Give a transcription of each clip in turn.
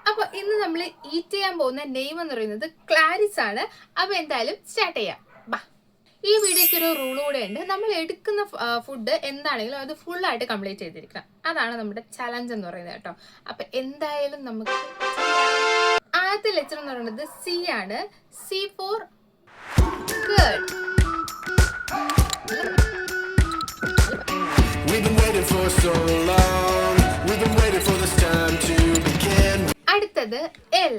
അപ്പോൾ ഇന്ന് നമ്മൾ ഈറ്റ് ചെയ്യാൻ പോകുന്ന നെയിം എന്ന് പറയുന്നത് ക്ലാരിസ് ആണ്. അപ്പോൾ എന്തായാലും സ്റ്റാർട്ട് ചെയ്യാം. ബാ. ഈ വീഡിയോയ്ക്ക് ഒരു റൂൾ കൂടെ ഉണ്ട്. നമ്മൾ എടുക്കുന്ന ഫുഡ് എന്താണെങ്കിലും അത് ഫുള്ളായിട്ട് കംപ്ലീറ്റ് ചെയ്തിരിക്കണം. അതാണ് നമ്മുടെ ചലഞ്ച് എന്ന് പറയുന്നത് കേട്ടോ. അപ്പം എന്തായാലും നമുക്ക് ആദ്യത്തെ ലെറ്റർ എന്ന് പറയുന്നത് സി ആണ്. C for girl. അടുത്തത് എൽ.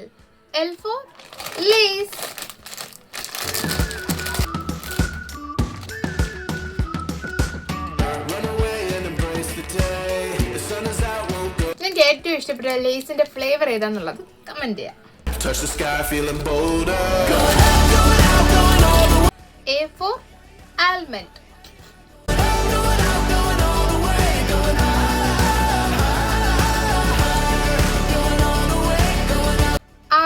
L for Lay's. എനിക്ക് ഏറ്റവും ഇഷ്ടപ്പെട്ട ലേസിന്റെ ഫ്ലേവർ ഏതാന്നുള്ളത് കമന്റ് ചെയ്യാം. A for almond.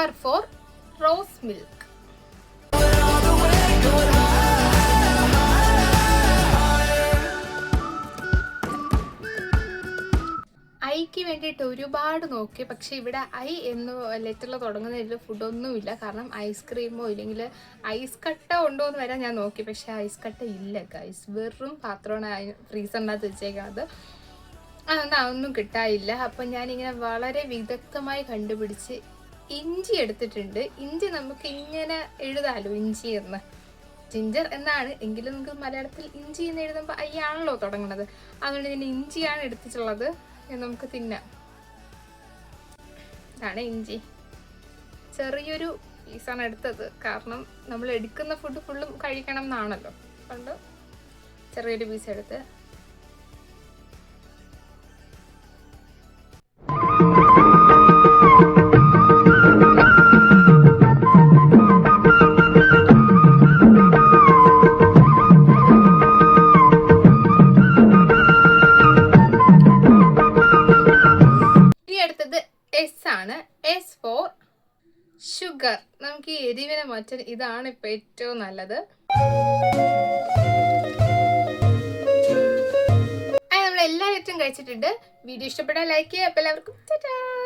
R for rose milk. ഐക്ക് വേണ്ടിയിട്ട് ഒരുപാട് നോക്കി, പക്ഷെ ഇവിടെ ഐ എന്ന് ലെറ്ററിൽ തുടങ്ങുന്നതിൽ ഫുഡൊന്നുമില്ല. കാരണം ഐസ്ക്രീമോ ഇല്ലെങ്കിൽ ഐസ് കട്ട ഉണ്ടോ എന്ന് വരാൻ ഞാൻ നോക്കി, പക്ഷെ ഐസ് കട്ട ഇല്ല ഗൈസ്. വെറും പാത്രമാണ് ഫ്രീസറിനകത്ത് വെച്ചേക്കുന്നത്. അതൊന്നും കിട്ടാനില്ല. അപ്പം ഞാനിങ്ങനെ വളരെ വിദഗ്ധമായി കണ്ടുപിടിച്ച് ഇഞ്ചി എടുത്തിട്ടുണ്ട്. ഇഞ്ചി നമുക്ക് ഇങ്ങനെ എഴുതാലോ, ഇഞ്ചി എന്ന്. ജിഞ്ചർ എന്നാണ്, എങ്കിലും നമുക്ക് മലയാളത്തിൽ ഇഞ്ചി എന്ന് എഴുതുമ്പോൾ അയ്യാണല്ലോ തുടങ്ങുന്നത്. അതുകൊണ്ട് ഞാൻ ഇഞ്ചിയാണ് എടുത്തിട്ടുള്ളത്. നമുക്ക് തിന്നാം. ഇതാണ് ഇഞ്ചി. ചെറിയൊരു പീസാണ് എടുത്തത്, കാരണം നമ്മൾ എടുക്കുന്ന ഫുഡ് ഫുള്ളും കഴിക്കണം എന്നാണല്ലോ. അതുകൊണ്ട് ചെറിയൊരു പീസ് എടുത്ത് ഷുഗർ. നമുക്ക് ഈ എരിവിനെ മാറ്റാൻ ഇതാണ് ഇപ്പൊ ഏറ്റവും നല്ലത്. നമ്മൾ എല്ലാവരും കഴിച്ചിട്ടുണ്ട്. വീഡിയോ ഇഷ്ടപ്പെട്ടാൽ ലൈക്ക് ചെയ്യുക. അപ്പോൾ എല്ലാവർക്കും ടാറ്റാ.